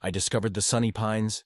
I discovered the Sunny Pines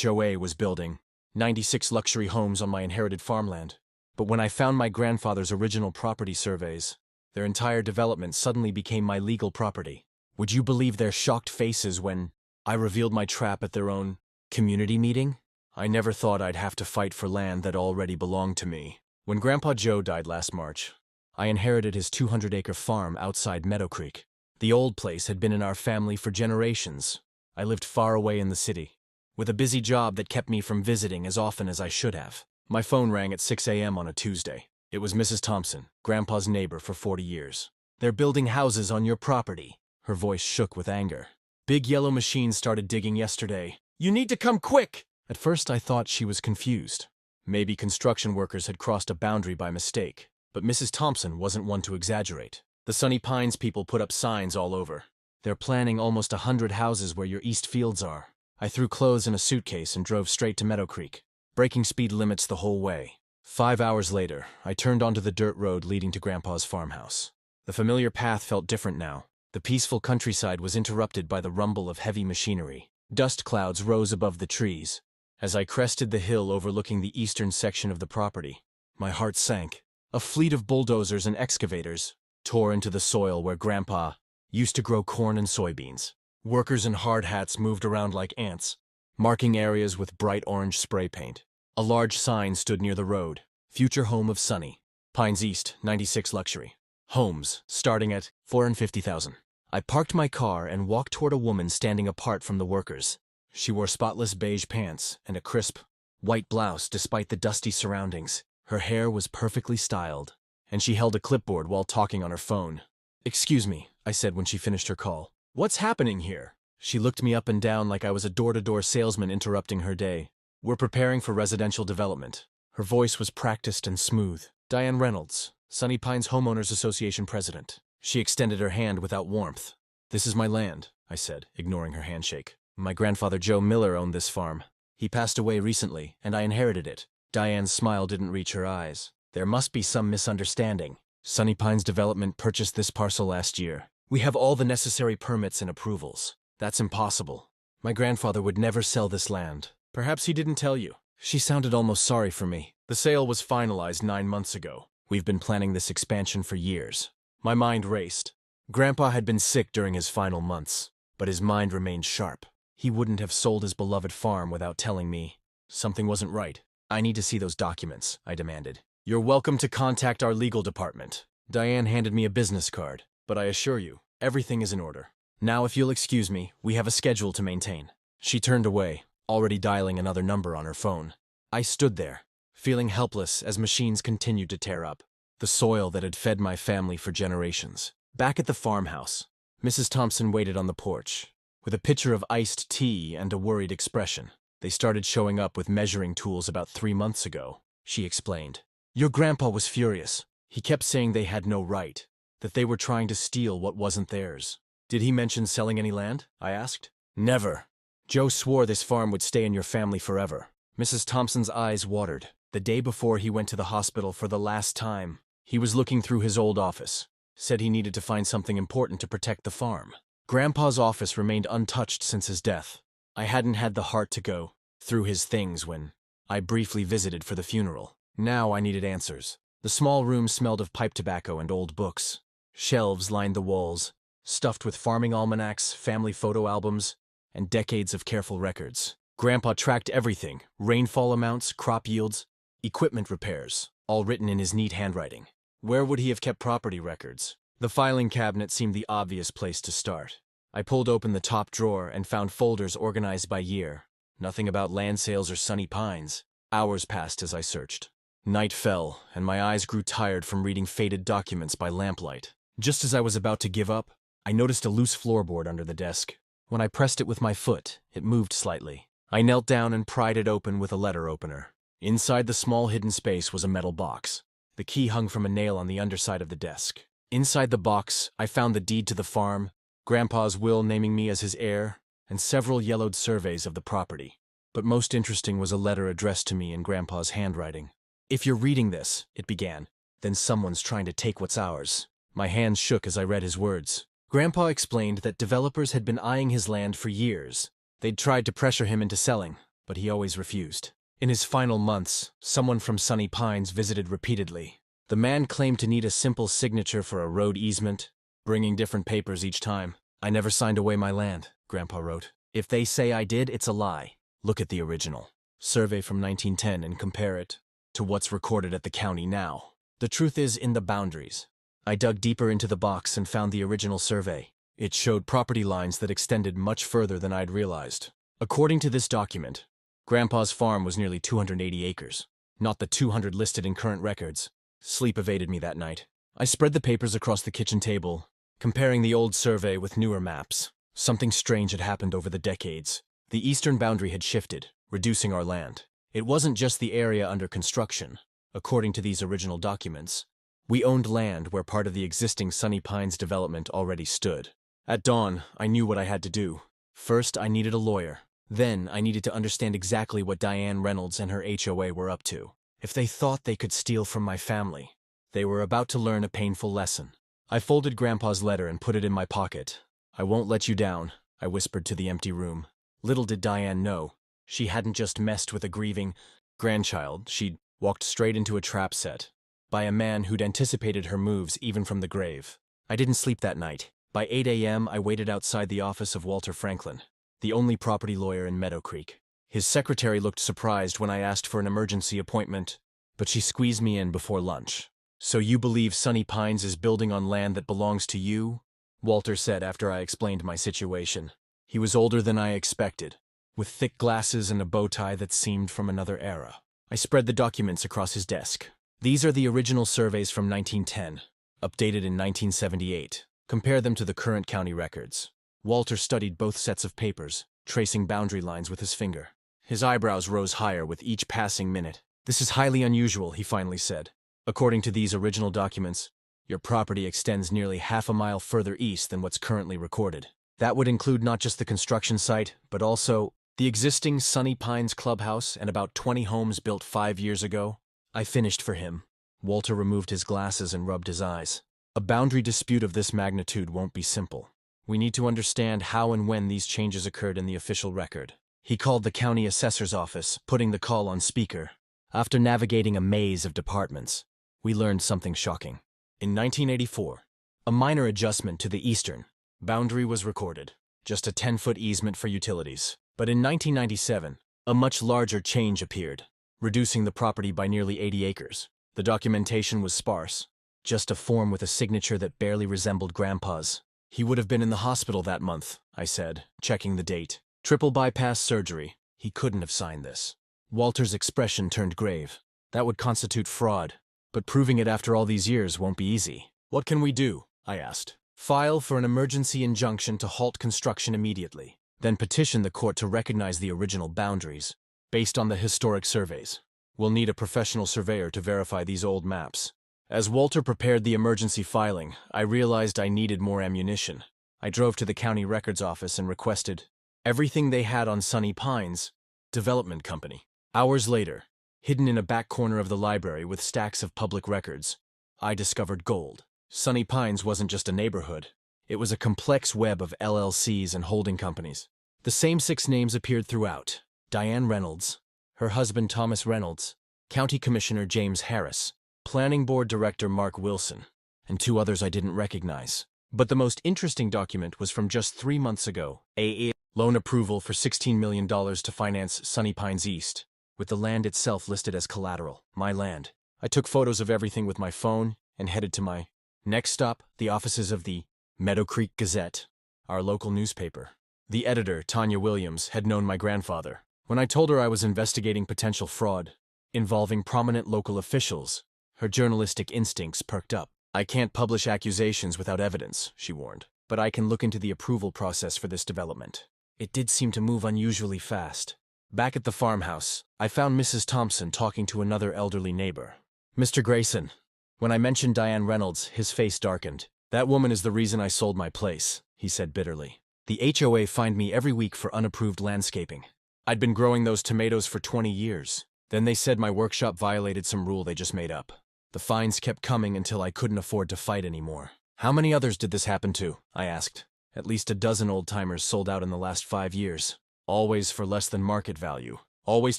HOA was building 96 luxury homes on my inherited farmland. But when I found my grandfather's original property surveys, their entire development suddenly became my legal property. Would you believe their shocked faces when I revealed my trap at their own community meeting? I never thought I'd have to fight for land that already belonged to me. When Grandpa Joe died last March, I inherited his 200-acre farm outside Meadow Creek. The old place had been in our family for generations. I lived far away in the city, with a busy job that kept me from visiting as often as I should have. My phone rang at 6 a.m. on a Tuesday. It was Mrs. Thompson, Grandpa's neighbor for 40 years. "They're building houses on your property." Her voice shook with anger. "Big yellow machines started digging yesterday. You need to come quick!" At first I thought she was confused. Maybe construction workers had crossed a boundary by mistake. But Mrs. Thompson wasn't one to exaggerate. The Sunny Pines people put up signs all over. "They're planning almost 100 houses where your east fields are." I threw clothes in a suitcase and drove straight to Meadow Creek, breaking speed limits the whole way. 5 hours later, I turned onto the dirt road leading to Grandpa's farmhouse. The familiar path felt different now. The peaceful countryside was interrupted by the rumble of heavy machinery. Dust clouds rose above the trees. As I crested the hill overlooking the eastern section of the property, my heart sank. A fleet of bulldozers and excavators tore into the soil where Grandpa used to grow corn and soybeans. Workers in hard hats moved around like ants, marking areas with bright orange spray paint. A large sign stood near the road: "Future home of Sunny Pines East, 96 luxury homes, starting at $450,000. I parked my car and walked toward a woman standing apart from the workers. She wore spotless beige pants and a crisp, white blouse despite the dusty surroundings. Her hair was perfectly styled, and she held a clipboard while talking on her phone. "Excuse me," I said when she finished her call. "What's happening here?" She looked me up and down like I was a door-to-door salesman interrupting her day. "We're preparing for residential development." Her voice was practiced and smooth. "Diane Reynolds, Sunny Pines Homeowners Association president." She extended her hand without warmth. "This is my land," I said, ignoring her handshake. "My grandfather Joe Miller owned this farm. He passed away recently, and I inherited it." Diane's smile didn't reach her eyes. "There must be some misunderstanding. Sunny Pines Development purchased this parcel last year. We have all the necessary permits and approvals." "That's impossible. My grandfather would never sell this land." "Perhaps he didn't tell you." She sounded almost sorry for me. "The sale was finalized 9 months ago. We've been planning this expansion for years." My mind raced. Grandpa had been sick during his final months, but his mind remained sharp. He wouldn't have sold his beloved farm without telling me. Something wasn't right. "I need to see those documents," I demanded. "You're welcome to contact our legal department." Diane handed me a business card, but I assure you, everything is in order. "Now, if you'll excuse me, we have a schedule to maintain." She turned away, already dialing another number on her phone. I stood there, feeling helpless as machines continued to tear up the soil that had fed my family for generations. Back at the farmhouse, Mrs. Thompson waited on the porch, with a pitcher of iced tea and a worried expression. "They started showing up with measuring tools about 3 months ago," she explained. "Your grandpa was furious. He kept saying they had no right, that they were trying to steal what wasn't theirs." "Did he mention selling any land?" I asked. "Never. Joe swore this farm would stay in your family forever." Mrs. Thompson's eyes watered. "The day before he went to the hospital for the last time, he was looking through his old office. Said he needed to find something important to protect the farm. Grandpa's office remained untouched since his death. I hadn't had the heart to go through his things when I briefly visited for the funeral. Now I needed answers." The small room smelled of pipe tobacco and old books. Shelves lined the walls, stuffed with farming almanacs, family photo albums, and decades of careful records. Grandpa tracked everything: rainfall amounts, crop yields, equipment repairs, all written in his neat handwriting. Where would he have kept property records? The filing cabinet seemed the obvious place to start. I pulled open the top drawer and found folders organized by year. Nothing about land sales or Sunny Pines. Hours passed as I searched. Night fell, and my eyes grew tired from reading faded documents by lamplight. Just as I was about to give up, I noticed a loose floorboard under the desk. When I pressed it with my foot, it moved slightly. I knelt down and pried it open with a letter opener. Inside the small hidden space was a metal box. The key hung from a nail on the underside of the desk. Inside the box, I found the deed to the farm, Grandpa's will naming me as his heir, and several yellowed surveys of the property. But most interesting was a letter addressed to me in Grandpa's handwriting. "If you're reading this," it began, "then someone's trying to take what's ours." My hands shook as I read his words. Grandpa explained that developers had been eyeing his land for years, They'd tried to pressure him into selling, but he always refused. In his final months, someone from Sunny Pines visited repeatedly. The man claimed to need a simple signature for a road easement, bringing different papers each time. "I never signed away my land," Grandpa wrote. "If they say I did, it's a lie. Look at the original survey from 1910 and compare it to what's recorded at the county now. The truth is in the boundaries." I dug deeper into the box and found the original survey. It showed property lines that extended much further than I'd realized. According to this document, Grandpa's farm was nearly 280 acres, not the 200 listed in current records. Sleep evaded me that night. I spread the papers across the kitchen table, comparing the old survey with newer maps. Something strange had happened over the decades. The eastern boundary had shifted, reducing our land. It wasn't just the area under construction. According to these original documents, we owned land where part of the existing Sunny Pines development already stood. At dawn, I knew what I had to do. First, I needed a lawyer. Then, I needed to understand exactly what Diane Reynolds and her HOA were up to. If they thought they could steal from my family, they were about to learn a painful lesson. I folded Grandpa's letter and put it in my pocket. "I won't let you down," I whispered to the empty room. Little did Diane know, she hadn't just messed with a grieving grandchild, she'd walked straight into a trap set by a man who'd anticipated her moves even from the grave. I didn't sleep that night. By 8 a.m., I waited outside the office of Walter Franklin, the only property lawyer in Meadow Creek. His secretary looked surprised when I asked for an emergency appointment, but she squeezed me in before lunch. "So you believe Sunny Pines is building on land that belongs to you?" Walter said after I explained my situation. He was older than I expected, with thick glasses and a bow tie that seemed from another era. I spread the documents across his desk. "These are the original surveys from 1910, updated in 1978. Compare them to the current county records." Walter studied both sets of papers, tracing boundary lines with his finger. His eyebrows rose higher with each passing minute. "This is highly unusual," he finally said. "According to these original documents, your property extends nearly half a mile further east than what's currently recorded. That would include not just the construction site, but also the existing Sunny Pines clubhouse and about 20 homes built 5 years ago." I finished for him. Walter removed his glasses and rubbed his eyes. "A boundary dispute of this magnitude won't be simple. We need to understand how and when these changes occurred in the official record." He called the county assessor's office, putting the call on speaker. After navigating a maze of departments, we learned something shocking. In 1984, a minor adjustment to the eastern boundary was recorded, just a 10-foot easement for utilities. But in 1997, a much larger change appeared, reducing the property by nearly 80 acres. The documentation was sparse, just a form with a signature that barely resembled Grandpa's. "He would have been in the hospital that month," I said, checking the date. "Triple bypass surgery. He couldn't have signed this." Walter's expression turned grave. "That would constitute fraud, but proving it after all these years won't be easy." "What can we do?" I asked. "File for an emergency injunction to halt construction immediately, then petition the court to recognize the original boundaries, based on the historic surveys. We'll need a professional surveyor to verify these old maps." As Walter prepared the emergency filing, I realized I needed more ammunition. I drove to the county records office and requested everything they had on Sunny Pines Development Company. Hours later, hidden in a back corner of the library with stacks of public records, I discovered gold. Sunny Pines wasn't just a neighborhood. It was a complex web of LLCs and holding companies. The same 6 names appeared throughout: Diane Reynolds, her husband Thomas Reynolds, County Commissioner James Harris, Planning Board Director Mark Wilson, and 2 others I didn't recognize. But the most interesting document was from just 3 months ago: a loan approval for $16 million to finance Sunny Pines East, with the land itself listed as collateral, my land. I took photos of everything with my phone and headed to my next stop, the offices of the Meadow Creek Gazette, our local newspaper. The editor, Tanya Williams, had known my grandfather. When I told her I was investigating potential fraud involving prominent local officials, her journalistic instincts perked up. "I can't publish accusations without evidence," she warned, "but I can look into the approval process for this development." It did seem to move unusually fast. Back at the farmhouse, I found Mrs. Thompson talking to another elderly neighbor. "Mr. Grayson." When I mentioned Diane Reynolds, his face darkened. "That woman is the reason I sold my place," he said bitterly. "The HOA fined me every week for unapproved landscaping. I'd been growing those tomatoes for 20 years. Then they said my workshop violated some rule they just made up. The fines kept coming until I couldn't afford to fight anymore." "How many others did this happen to?" I asked. "At least a dozen old-timers sold out in the last 5 years." Always for less than market value. Always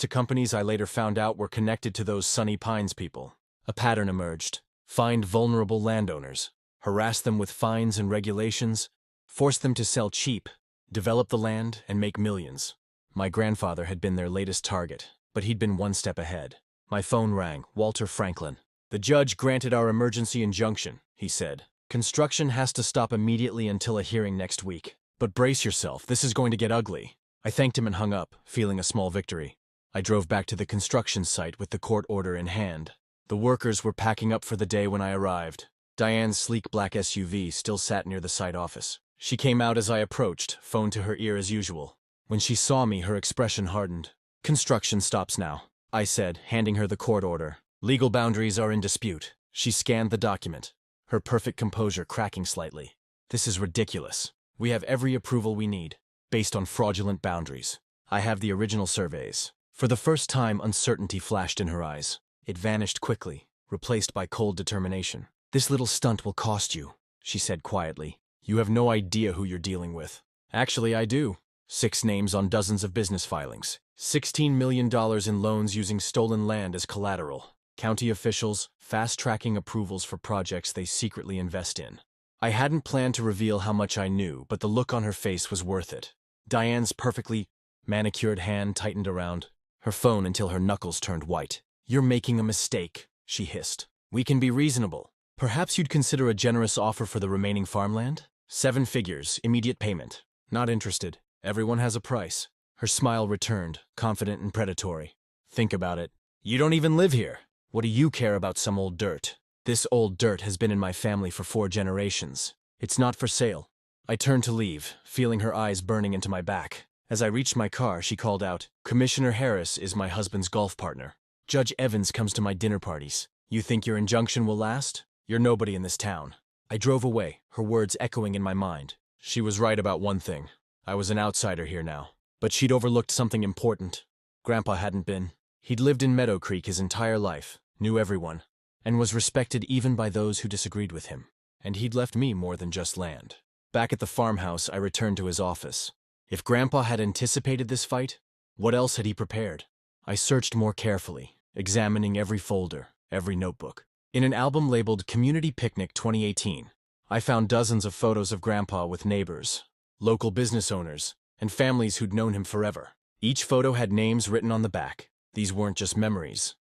to companies I later found out were connected to those Sunny Pines people. A pattern emerged. Find vulnerable landowners, harass them with fines and regulations, force them to sell cheap, develop the land, and make millions. My grandfather had been their latest target, but he'd been one step ahead. My phone rang. Walter Franklin. "The judge granted our emergency injunction," he said. "Construction has to stop immediately until a hearing next week. But brace yourself, this is going to get ugly." I thanked him and hung up, feeling a small victory. I drove back to the construction site with the court order in hand. The workers were packing up for the day when I arrived. Diane's sleek black SUV still sat near the site office. She came out as I approached, phone to her ear as usual. When she saw me, her expression hardened. "Construction stops now," I said, handing her the court order. "Legal boundaries are in dispute." She scanned the document, her perfect composure cracking slightly. "This is ridiculous. We have every approval we need, based on fraudulent boundaries. I have the original surveys." For the first time, uncertainty flashed in her eyes. It vanished quickly, replaced by cold determination. "This little stunt will cost you," she said quietly. "You have no idea who you're dealing with." "Actually, I do. 6 names on dozens of business filings. $16 million in loans using stolen land as collateral. County officials fast-tracking approvals for projects they secretly invest in." I hadn't planned to reveal how much I knew, but the look on her face was worth it. Diane's perfectly manicured hand tightened around her phone until her knuckles turned white. "You're making a mistake," she hissed. "We can be reasonable. Perhaps you'd consider a generous offer for the remaining farmland? 7 figures, immediate payment." "Not interested. Everyone has a price." Her smile returned, confident and predatory. "Think about it. You don't even live here. What do you care about some old dirt? This old dirt has been in my family for 4 generations. It's not for sale." I turned to leave, feeling her eyes burning into my back. As I reached my car, she called out, "Commissioner Harris is my husband's golf partner. Judge Evans comes to my dinner parties. You think your injunction will last? You're nobody in this town." I drove away, her words echoing in my mind. She was right about one thing. I was an outsider here now. But she'd overlooked something important. Grandpa hadn't been. He'd lived in Meadow Creek his entire life, knew everyone, and was respected even by those who disagreed with him. And he'd left me more than just land. Back at the farmhouse, I returned to his office. If Grandpa had anticipated this fight, what else had he prepared? I searched more carefully, examining every folder, every notebook. In an album labeled Community Picnic 2018, I found dozens of photos of Grandpa with neighbors, local business owners, and families who'd known him forever. Each photo had names written on the back. These weren't just memories.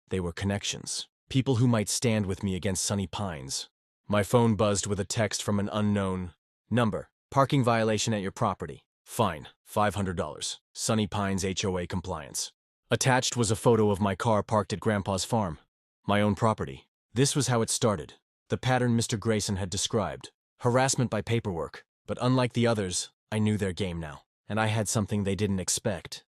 They were connections. People who might stand with me against Sunny Pines. My phone buzzed with a text from an unknown number. "Parking violation at your property. Fine, $500. Sunny Pines HOA compliance." Attached was a photo of my car parked at Grandpa's farm. My own property. This was how it started. The pattern Mr. Grayson had described. Harassment by paperwork. But unlike the others, I knew their game now. And I had something they didn't expect.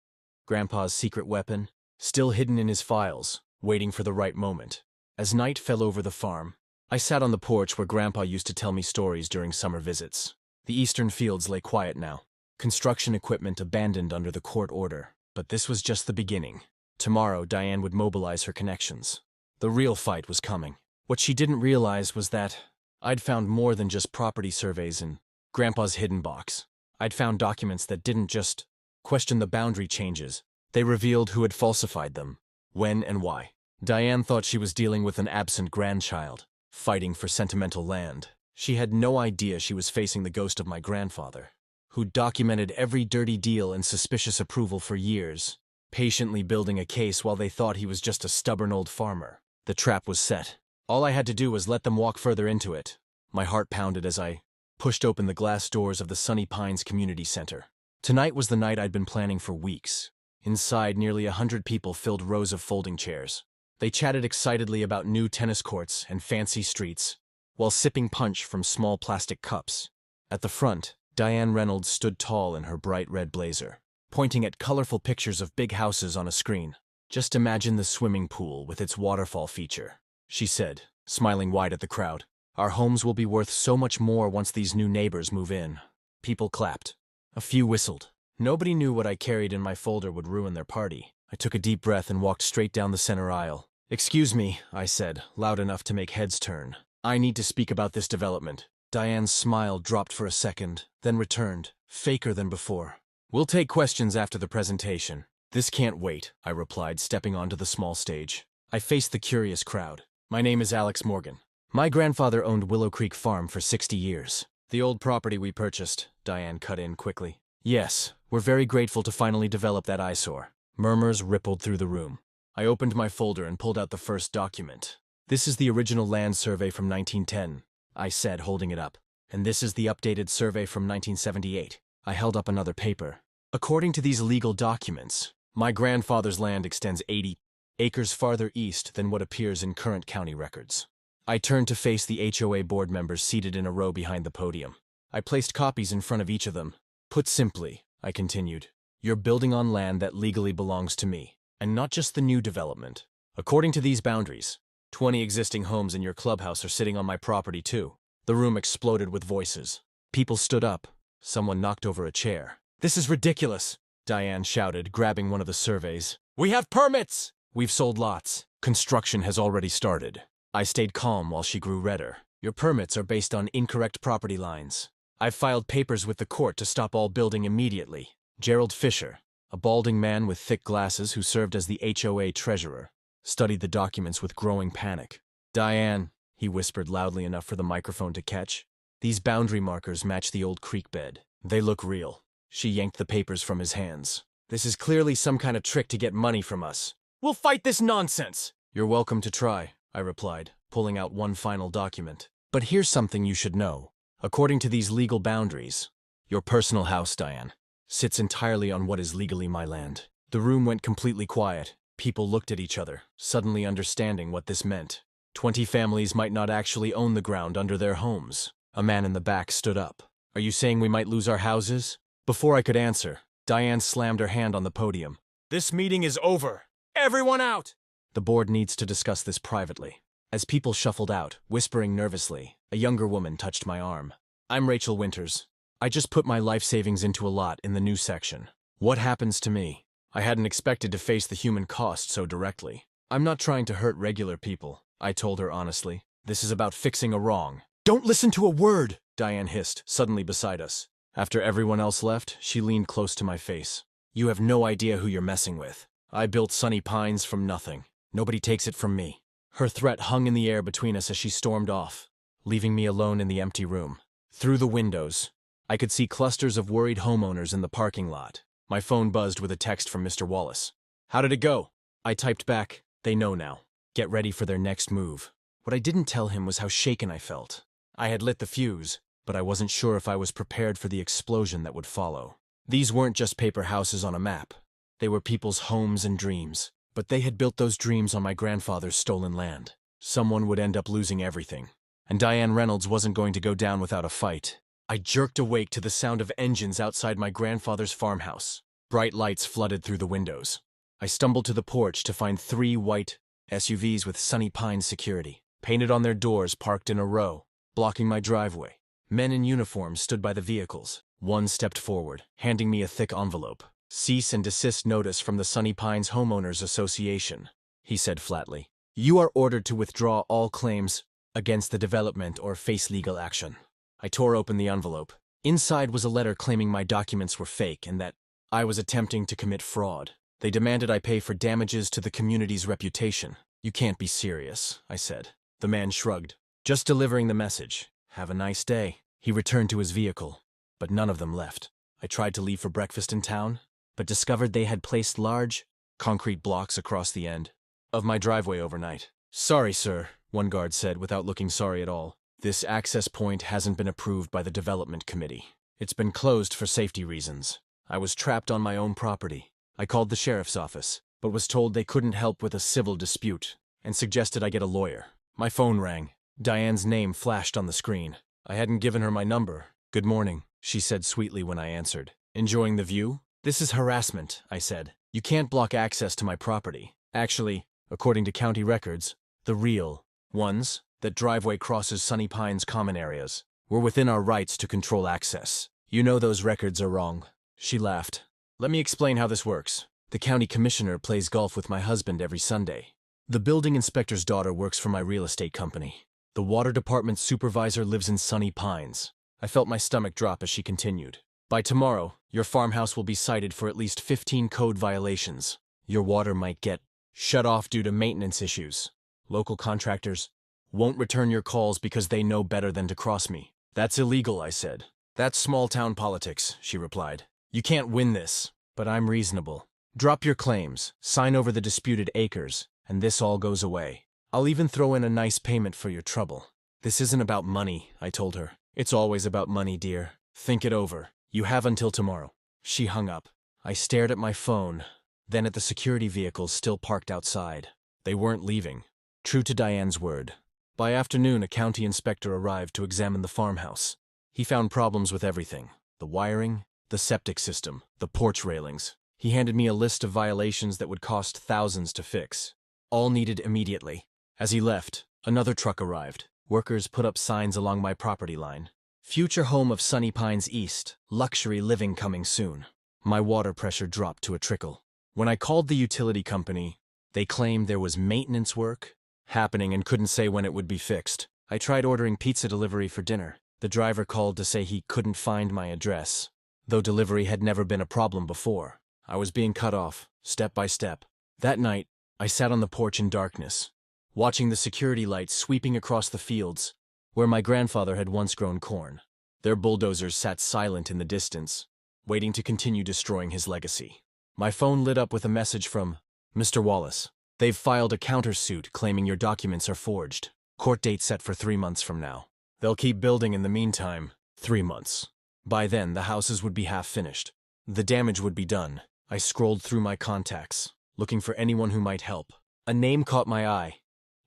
Grandpa's secret weapon, still hidden in his files, waiting for the right moment. As night fell over the farm, I sat on the porch where Grandpa used to tell me stories during summer visits. The eastern fields lay quiet now. Construction equipment abandoned under the court order. But this was just the beginning. Tomorrow, Diane would mobilize her connections. The real fight was coming. What she didn't realize was that I'd found more than just property surveys in Grandpa's hidden box. I'd found documents that didn't just question the boundary changes. They revealed who had falsified them, when and why. Diane thought she was dealing with an absent grandchild, fighting for sentimental land. She had no idea she was facing the ghost of my grandfather, who'd documented every dirty deal and suspicious approval for years, patiently building a case while they thought he was just a stubborn old farmer. The trap was set. All I had to do was let them walk further into it. My heart pounded as I pushed open the glass doors of the Sunny Pines Community Center. Tonight was the night I'd been planning for weeks. Inside, nearly 100 people filled rows of folding chairs. They chatted excitedly about new tennis courts and fancy streets, while sipping punch from small plastic cups. At the front, Diane Reynolds stood tall in her bright red blazer, pointing at colorful pictures of big houses on a screen. "Just imagine the swimming pool with its waterfall feature," she said, smiling wide at the crowd. "Our homes will be worth so much more once these new neighbors move in." People clapped. A few whistled. Nobody knew what I carried in my folder would ruin their party. I took a deep breath and walked straight down the center aisle. "Excuse me," I said, loud enough to make heads turn. "I need to speak about this development." Diane's smile dropped for a second, then returned, faker than before. We'll take questions after the presentation. This can't wait, I replied, stepping onto the small stage. I faced the curious crowd. My name is Alex Morgan. My grandfather owned Willow Creek Farm for 60 years. The old property we purchased, Diane cut in quickly. Yes, we're very grateful to finally develop that eyesore. Murmurs rippled through the room. I opened my folder and pulled out the first document. This is the original land survey from 1910, I said, holding it up. And this is the updated survey from 1978. I held up another paper. According to these legal documents, my grandfather's land extends 80 acres farther east than what appears in current county records. I turned to face the HOA board members seated in a row behind the podium. I placed copies in front of each of them. Put simply, I continued, you're building on land that legally belongs to me, and not just the new development. According to these boundaries, 20 existing homes in your clubhouse are sitting on my property too. The room exploded with voices. People stood up. Someone knocked over a chair. This is ridiculous, Diane shouted, grabbing one of the surveys. We have permits! We've sold lots. Construction has already started. I stayed calm while she grew redder. Your permits are based on incorrect property lines. I've filed papers with the court to stop all building immediately. Gerald Fisher, a balding man with thick glasses who served as the HOA treasurer, studied the documents with growing panic. Diane, he whispered loudly enough for the microphone to catch, these boundary markers match the old creek bed. They look real. She yanked the papers from his hands. This is clearly some kind of trick to get money from us. We'll fight this nonsense! You're welcome to try, I replied, pulling out one final document. But here's something you should know. According to these legal boundaries, your personal house, Diane, sits entirely on what is legally my land. The room went completely quiet. People looked at each other, suddenly understanding what this meant. 20 families might not actually own the ground under their homes. A man in the back stood up. Are you saying we might lose our houses? Before I could answer, Diane slammed her hand on the podium. This meeting is over. Everyone out! The board needs to discuss this privately. As people shuffled out, whispering nervously, a younger woman touched my arm. I'm Rachel Winters. I just put my life savings into a lot in the new section. What happens to me? I hadn't expected to face the human cost so directly. I'm not trying to hurt regular people, I told her honestly. This is about fixing a wrong. Don't listen to a word, Diane hissed, suddenly beside us. After everyone else left, she leaned close to my face. You have no idea who you're messing with. I built Sunny Pines from nothing. Nobody takes it from me. Her threat hung in the air between us as she stormed off, leaving me alone in the empty room. Through the windows, I could see clusters of worried homeowners in the parking lot. My phone buzzed with a text from Mr. Wallace. How did it go? I typed back, they know now. Get ready for their next move. What I didn't tell him was how shaken I felt. I had lit the fuse, but I wasn't sure if I was prepared for the explosion that would follow. These weren't just paper houses on a map. They were people's homes and dreams. But they had built those dreams on my grandfather's stolen land. Someone would end up losing everything. And Diane Reynolds wasn't going to go down without a fight. I jerked awake to the sound of engines outside my grandfather's farmhouse. Bright lights flooded through the windows. I stumbled to the porch to find 3 white SUVs with Sunny Pines security, painted on their doors, parked in a row, blocking my driveway. Men in uniforms stood by the vehicles. One stepped forward, handing me a thick envelope. Cease and desist notice from the Sunny Pines Homeowners Association, he said flatly. You are ordered to withdraw all claims against the development or face legal action. I tore open the envelope. Inside was a letter claiming my documents were fake and that I was attempting to commit fraud. They demanded I pay for damages to the community's reputation. You can't be serious, I said. The man shrugged. Just delivering the message. Have a nice day. He returned to his vehicle, but none of them left. I tried to leave for breakfast in town, but discovered they had placed large, concrete blocks across the end of my driveway overnight. Sorry, sir, one guard said without looking sorry at all. This access point hasn't been approved by the development committee. It's been closed for safety reasons. I was trapped on my own property. I called the sheriff's office, but was told they couldn't help with a civil dispute and suggested I get a lawyer. My phone rang. Diane's name flashed on the screen. I hadn't given her my number. Good morning, she said sweetly when I answered. Enjoying the view? This is harassment, I said. You can't block access to my property. Actually, according to county records, the real ones, that driveway crosses Sunny Pines common areas. We're within our rights to control access. You know those records are wrong. She laughed. Let me explain how this works. The county commissioner plays golf with my husband every Sunday. The building inspector's daughter works for my real estate company. The water department supervisor lives in Sunny Pines. I felt my stomach drop as she continued. By tomorrow, your farmhouse will be cited for at least 15 code violations. Your water might get shut off due to maintenance issues. Local contractors won't return your calls because they know better than to cross me. That's illegal, I said. That's small-town politics, she replied. You can't win this, but I'm reasonable. Drop your claims, sign over the disputed acres, and this all goes away. I'll even throw in a nice payment for your trouble. This isn't about money, I told her. It's always about money, dear. Think it over. You have until tomorrow. She hung up. I stared at my phone, then at the security vehicles still parked outside. They weren't leaving. True to Diane's word. By afternoon, a county inspector arrived to examine the farmhouse. He found problems with everything. The wiring, the septic system, the porch railings. He handed me a list of violations that would cost thousands to fix. All needed immediately. As he left, another truck arrived. Workers put up signs along my property line. Future home of Sunny Pines East, luxury living coming soon. My water pressure dropped to a trickle. When I called the utility company, they claimed there was maintenance work happening and couldn't say when it would be fixed. I tried ordering pizza delivery for dinner. The driver called to say he couldn't find my address, though delivery had never been a problem before. I was being cut off, step by step. That night, I sat on the porch in darkness, watching the security lights sweeping across the fields where my grandfather had once grown corn. Their bulldozers sat silent in the distance, waiting to continue destroying his legacy. My phone lit up with a message from Mr. Wallace. They've filed a countersuit claiming your documents are forged. Court date set for 3 months from now. They'll keep building in the meantime. 3 months. By then, the houses would be half finished. The damage would be done. I scrolled through my contacts, looking for anyone who might help. A name caught my eye.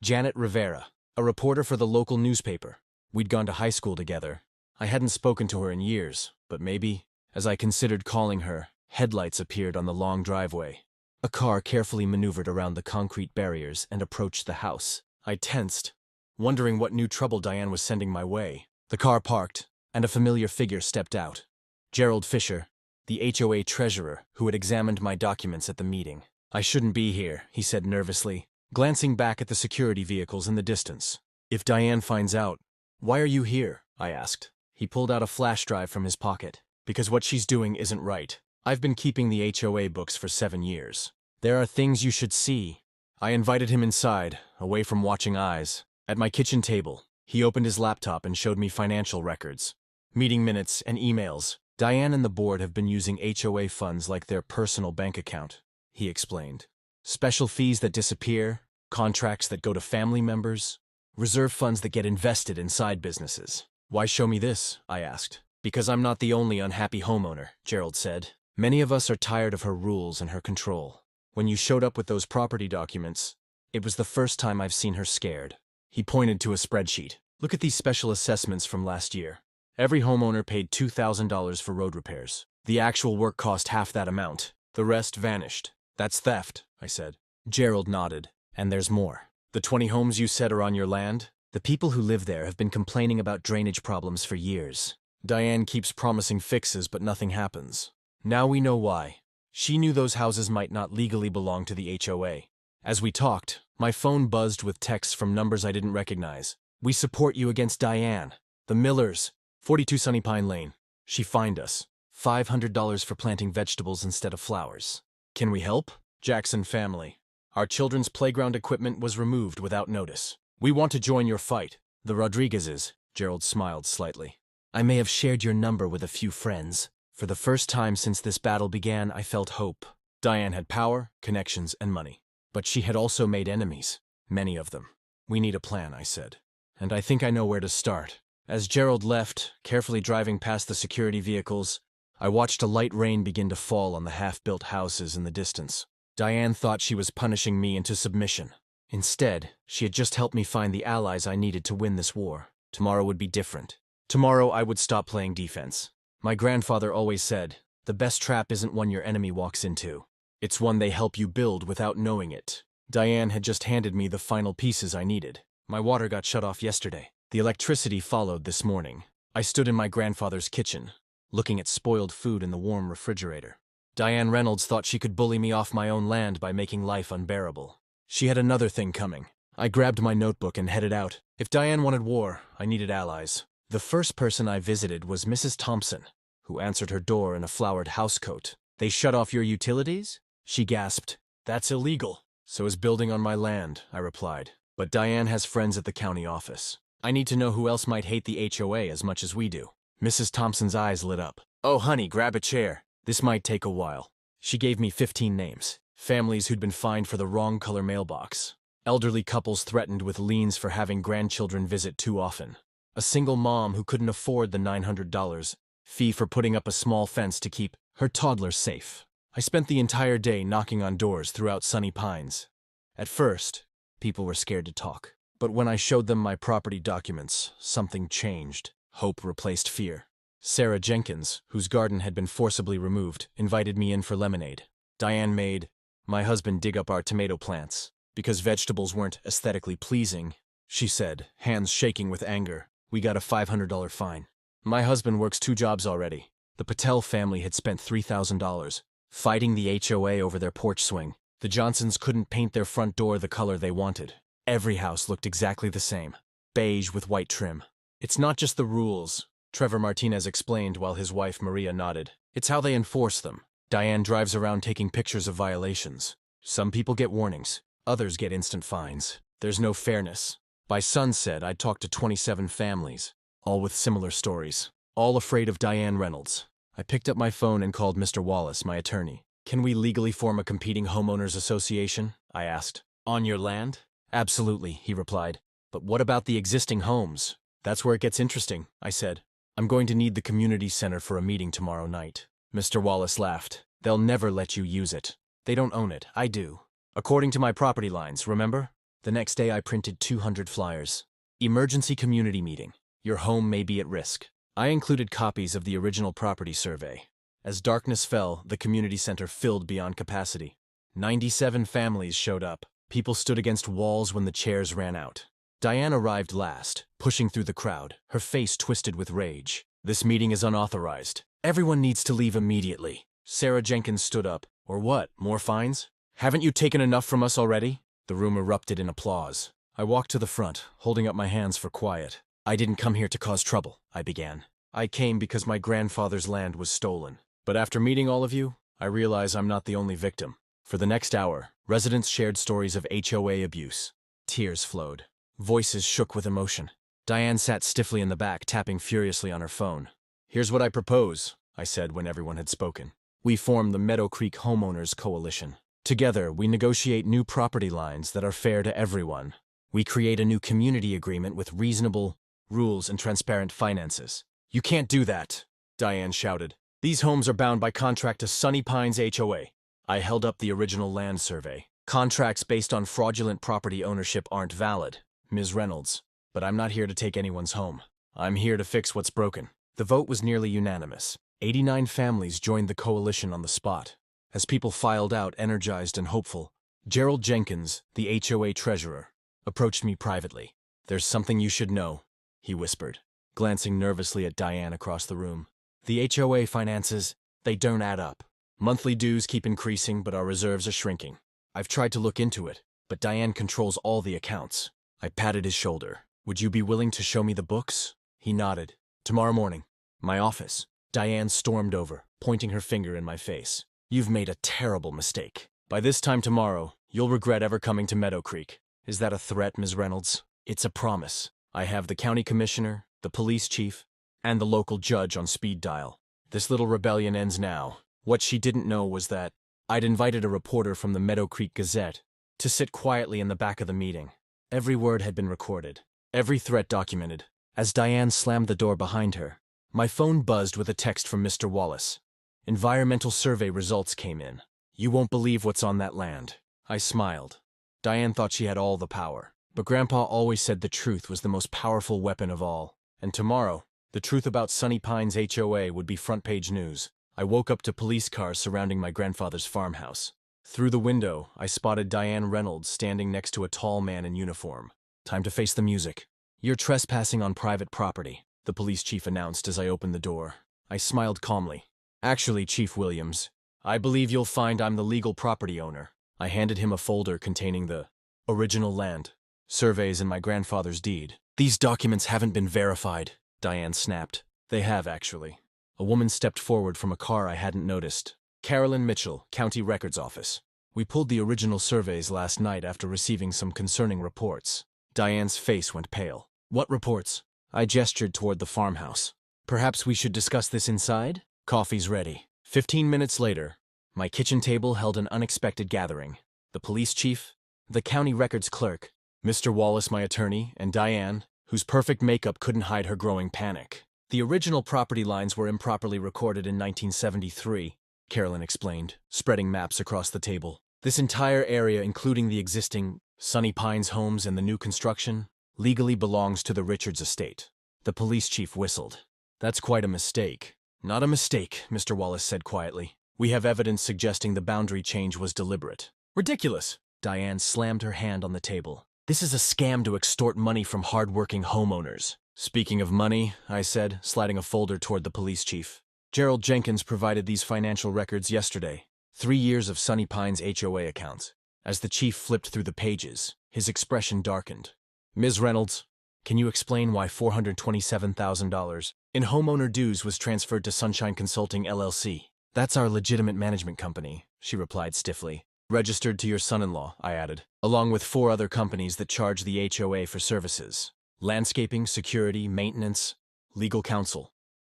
Janet Rivera, a reporter for the local newspaper. We'd gone to high school together. I hadn't spoken to her in years, but maybe, as I considered calling her, headlights appeared on the long driveway. A car carefully maneuvered around the concrete barriers and approached the house. I tensed, wondering what new trouble Diane was sending my way. The car parked, and a familiar figure stepped out. Gerald Fisher, the HOA treasurer who had examined my documents at the meeting. I shouldn't be here, he said nervously, glancing back at the security vehicles in the distance. If Diane finds out, why are you here? I asked. He pulled out a flash drive from his pocket. Because what she's doing isn't right. I've been keeping the HOA books for 7 years. There are things you should see. I invited him inside, away from watching eyes. At my kitchen table, he opened his laptop and showed me financial records, meeting minutes and emails. Diane and the board have been using HOA funds like their personal bank account, he explained. Special fees that disappear, contracts that go to family members, reserve funds that get invested in side businesses. Why show me this? I asked. Because I'm not the only unhappy homeowner, Gerald said. Many of us are tired of her rules and her control. When you showed up with those property documents, it was the first time I've seen her scared. He pointed to a spreadsheet. Look at these special assessments from last year. Every homeowner paid $2,000 for road repairs. The actual work cost half that amount. The rest vanished. That's theft, I said. Gerald nodded. And there's more. The 20 homes you said are on your land? The people who live there have been complaining about drainage problems for years. Diane keeps promising fixes, but nothing happens. Now we know why. She knew those houses might not legally belong to the HOA. As we talked, my phone buzzed with texts from numbers I didn't recognize. We support you against Diane. The Millers, 42 Sunny Pine Lane. She fined us. $500 for planting vegetables instead of flowers. Can we help? Jackson family. Our children's playground equipment was removed without notice. We want to join your fight. The Rodriguezes, Gerald smiled slightly. I may have shared your number with a few friends. For the first time since this battle began, I felt hope. Diane had power, connections, and money. But she had also made enemies. Many of them. We need a plan, I said. And I think I know where to start. As Gerald left, carefully driving past the security vehicles, I watched a light rain begin to fall on the half-built houses in the distance. Diane thought she was punishing me into submission. Instead, she had just helped me find the allies I needed to win this war. Tomorrow would be different. Tomorrow I would stop playing defense. My grandfather always said, the best trap isn't one your enemy walks into. It's one they help you build without knowing it. Diane had just handed me the final pieces I needed. My water got shut off yesterday. The electricity followed this morning. I stood in my grandfather's kitchen, looking at spoiled food in the warm refrigerator. Diane Reynolds thought she could bully me off my own land by making life unbearable. She had another thing coming. I grabbed my notebook and headed out. If Diane wanted war, I needed allies. The first person I visited was Mrs. Thompson, who answered her door in a flowered housecoat. "They shut off your utilities?" She gasped. "That's illegal." "So is building on my land," I replied. "But Diane has friends at the county office. I need to know who else might hate the HOA as much as we do." Mrs. Thompson's eyes lit up. "Oh, honey, grab a chair. This might take a while." She gave me 15 names. Families who'd been fined for the wrong color mailbox. Elderly couples threatened with liens for having grandchildren visit too often. A single mom who couldn't afford the $900 fee for putting up a small fence to keep her toddler safe. I spent the entire day knocking on doors throughout Sunny Pines. At first, people were scared to talk. But when I showed them my property documents, something changed. Hope replaced fear. Sarah Jenkins, whose garden had been forcibly removed, invited me in for lemonade. Diane made my husband dig up our tomato plants. Because vegetables weren't aesthetically pleasing, she said, hands shaking with anger. We got a $500 fine. My husband works 2 jobs already. The Patel family had spent $3,000 fighting the HOA over their porch swing. The Johnsons couldn't paint their front door the color they wanted. Every house looked exactly the same, beige with white trim. "It's not just the rules," Trevor Martinez explained while his wife Maria nodded. "It's how they enforce them." Diane drives around taking pictures of violations. Some people get warnings, others get instant fines. There's no fairness. By sunset, I'd talked to 27 families, all with similar stories, all afraid of Diane Reynolds. I picked up my phone and called Mr. Wallace, my attorney. "Can we legally form a competing homeowners association?" I asked. "On your land?" "Absolutely," he replied. "But what about the existing homes?" "That's where it gets interesting," I said. "I'm going to need the community center for a meeting tomorrow night." Mr. Wallace laughed. "They'll never let you use it. They don't own it. I do. According to my property lines, remember? The next day I printed 200 flyers. Emergency community meeting. Your home may be at risk. I included copies of the original property survey. As darkness fell, the community center filled beyond capacity. 97 families showed up. People stood against walls when the chairs ran out. Diane arrived last, pushing through the crowd, her face twisted with rage. "This meeting is unauthorized. Everyone needs to leave immediately." Sarah Jenkins stood up. "Or what, more fines? Haven't you taken enough from us already?" The room erupted in applause. I walked to the front, holding up my hands for quiet. "I didn't come here to cause trouble," I began. "I came because my grandfather's land was stolen. But after meeting all of you, I realize I'm not the only victim." For the next hour, residents shared stories of HOA abuse. Tears flowed. Voices shook with emotion. Diane sat stiffly in the back, tapping furiously on her phone. "Here's what I propose," I said when everyone had spoken. "We form the Meadow Creek Homeowners Coalition. Together, we negotiate new property lines that are fair to everyone. We create a new community agreement with reasonable rules and transparent finances." "You can't do that," Diane shouted. "These homes are bound by contract to Sunny Pines HOA. I held up the original land survey. "Contracts based on fraudulent property ownership aren't valid, Ms. Reynolds. But I'm not here to take anyone's home. I'm here to fix what's broken." The vote was nearly unanimous. 89 families joined the coalition on the spot. As people filed out, energized and hopeful, Gerald Jenkins, the HOA treasurer, approached me privately. "There's something you should know," he whispered, glancing nervously at Diane across the room. "The HOA finances, they don't add up. Monthly dues keep increasing, but our reserves are shrinking. I've tried to look into it, but Diane controls all the accounts." I patted his shoulder. "Would you be willing to show me the books?" He nodded. "Tomorrow morning. My office." Diane stormed over, pointing her finger in my face. "You've made a terrible mistake. By this time tomorrow, you'll regret ever coming to Meadow Creek." "Is that a threat, Ms. Reynolds?" "It's a promise. I have the county commissioner, the police chief, and the local judge on speed dial. This little rebellion ends now." What she didn't know was that I'd invited a reporter from the Meadow Creek Gazette to sit quietly in the back of the meeting. Every word had been recorded, every threat documented. As Diane slammed the door behind her, my phone buzzed with a text from Mr. Wallace. Environmental survey results came in. "You won't believe what's on that land." I smiled. Diane thought she had all the power, but Grandpa always said the truth was the most powerful weapon of all. And tomorrow, the truth about Sunny Pines HOA would be front-page news. I woke up to police cars surrounding my grandfather's farmhouse. Through the window, I spotted Diane Reynolds standing next to a tall man in uniform. "Time to face the music." "You're trespassing on private property," the police chief announced as I opened the door. I smiled calmly. "Actually, Chief Williams, I believe you'll find I'm the legal property owner." I handed him a folder containing the original land, surveys, and my grandfather's deed. "These documents haven't been verified," Diane snapped. "They have, actually. A woman stepped forward from a car I hadn't noticed. Carolyn Mitchell, County Records Office. We pulled the original surveys last night after receiving some concerning reports. Diane's face went pale. What reports? I gestured toward the farmhouse. Perhaps we should discuss this inside? Coffee's ready. 15 minutes later, my kitchen table held an unexpected gathering. The police chief, the county records clerk, Mr. Wallace, my attorney, and Diane, whose perfect makeup couldn't hide her growing panic. The original property lines were improperly recorded in 1973, Carolyn explained, spreading maps across the table. This entire area, including the existing Sunny Pines homes and the new construction, legally belongs to the Richards estate. The police chief whistled. That's quite a mistake. Not a mistake, Mr. Wallace said quietly. We have evidence suggesting the boundary change was deliberate. Ridiculous! Diane slammed her hand on the table. This is a scam to extort money from hard-working homeowners. Speaking of money, I said, sliding a folder toward the police chief. Gerald Jenkins provided these financial records yesterday. 3 years of Sunny Pines HOA accounts. As the chief flipped through the pages, his expression darkened. Ms. Reynolds, can you explain why $427,000 in homeowner dues was transferred to Sunshine Consulting LLC? That's our legitimate management company, she replied stiffly. Registered to your son-in-law, I added, along with 4 other companies that charge the HOA for services. Landscaping, security, maintenance, legal counsel.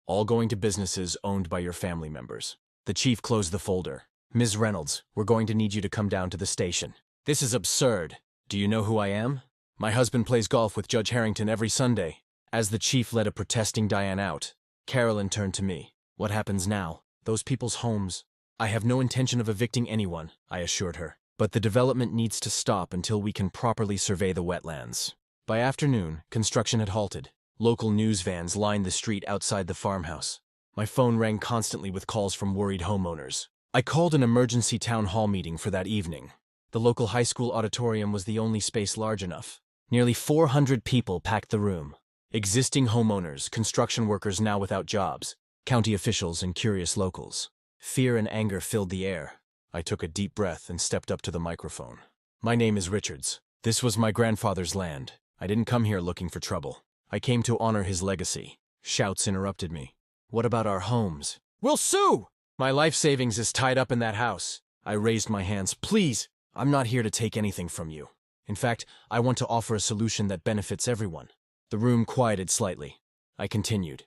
All going to businesses owned by your family members. The chief closed the folder. Ms. Reynolds, we're going to need you to come down to the station. This is absurd. Do you know who I am? My husband plays golf with Judge Harrington every Sunday. As the chief led a protesting Diane out, Carolyn turned to me. What happens now? Those people's homes. I have no intention of evicting anyone, I assured her. But the development needs to stop until we can properly survey the wetlands. By afternoon, construction had halted. Local news vans lined the street outside the farmhouse. My phone rang constantly with calls from worried homeowners. I called an emergency town hall meeting for that evening. The local high school auditorium was the only space large enough. Nearly 400 people packed the room. Existing homeowners, construction workers now without jobs, county officials, and curious locals. Fear and anger filled the air. I took a deep breath and stepped up to the microphone. My name is Richards. This was my grandfather's land. I didn't come here looking for trouble. I came to honor his legacy. Shouts interrupted me. What about our homes? We'll sue! My life savings is tied up in that house. I raised my hands. Please, I'm not here to take anything from you. In fact, I want to offer a solution that benefits everyone. The room quieted slightly. I continued.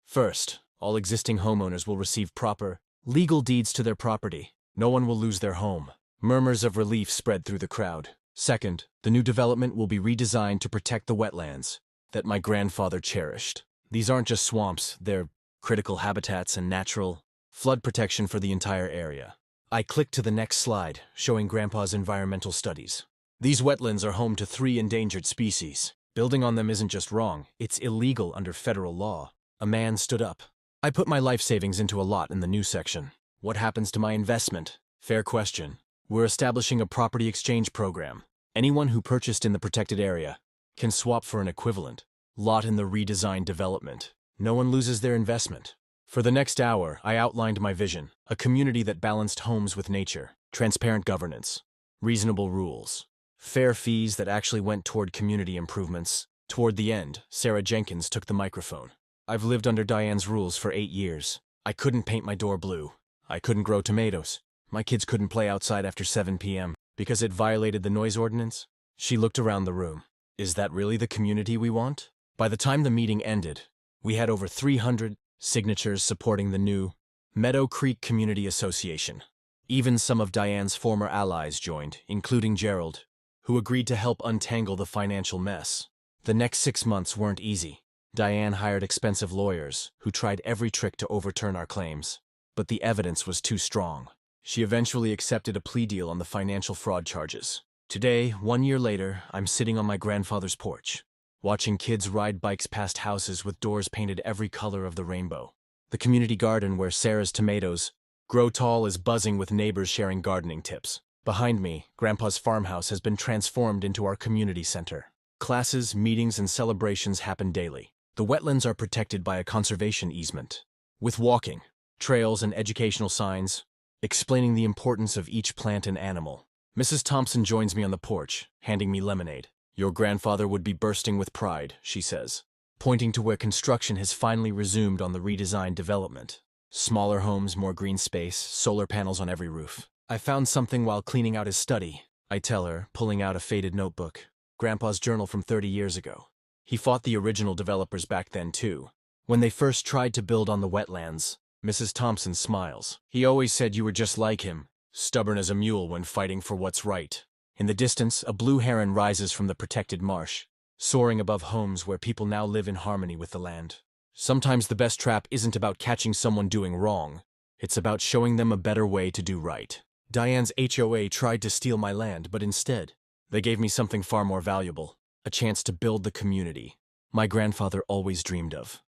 First, all existing homeowners will receive proper, legal deeds to their property. No one will lose their home. Murmurs of relief spread through the crowd. Second, the new development will be redesigned to protect the wetlands that my grandfather cherished. These aren't just swamps, they're critical habitats and natural flood protection for the entire area. I clicked to the next slide, showing Grandpa's environmental studies. These wetlands are home to 3 endangered species. Building on them isn't just wrong, it's illegal under federal law. A man stood up. I put my life savings into a lot in the new section. What happens to my investment? Fair question. We're establishing a property exchange program. Anyone who purchased in the protected area can swap for an equivalent lot in the redesigned development. No one loses their investment. For the next hour, I outlined my vision, a community that balanced homes with nature, transparent governance, reasonable rules, fair fees that actually went toward community improvements. Toward the end, Sarah Jenkins took the microphone. I've lived under Diane's rules for 8 years. I couldn't paint my door blue. I couldn't grow tomatoes. My kids couldn't play outside after 7 p.m. because it violated the noise ordinance. She looked around the room. Is that really the community we want? By the time the meeting ended, we had over 300 signatures supporting the new Meadow Creek Community Association. Even some of Diane's former allies joined, including Gerald, who agreed to help untangle the financial mess. The next 6 months weren't easy. Diane hired expensive lawyers who tried every trick to overturn our claims. But the evidence was too strong. She eventually accepted a plea deal on the financial fraud charges. Today, 1 year later, I'm sitting on my grandfather's porch, watching kids ride bikes past houses with doors painted every color of the rainbow. The community garden where Sarah's tomatoes grow tall is buzzing with neighbors sharing gardening tips. Behind me, Grandpa's farmhouse has been transformed into our community center. Classes, meetings, and celebrations happen daily. The wetlands are protected by a conservation easement, with walking, trails, and educational signs explaining the importance of each plant and animal. Mrs. Thompson joins me on the porch, handing me lemonade. Your grandfather would be bursting with pride, she says, pointing to where construction has finally resumed on the redesigned development. Smaller homes, more green space, solar panels on every roof. I found something while cleaning out his study, I tell her, pulling out a faded notebook. Grandpa's journal from 30 years ago. He fought the original developers back then, too. When they first tried to build on the wetlands, Mrs. Thompson smiles. He always said you were just like him, stubborn as a mule when fighting for what's right. In the distance, a blue heron rises from the protected marsh, soaring above homes where people now live in harmony with the land. Sometimes the best trap isn't about catching someone doing wrong. It's about showing them a better way to do right. Diane's HOA tried to steal my land, but instead, they gave me something far more valuable, a chance to build the community my grandfather always dreamed of.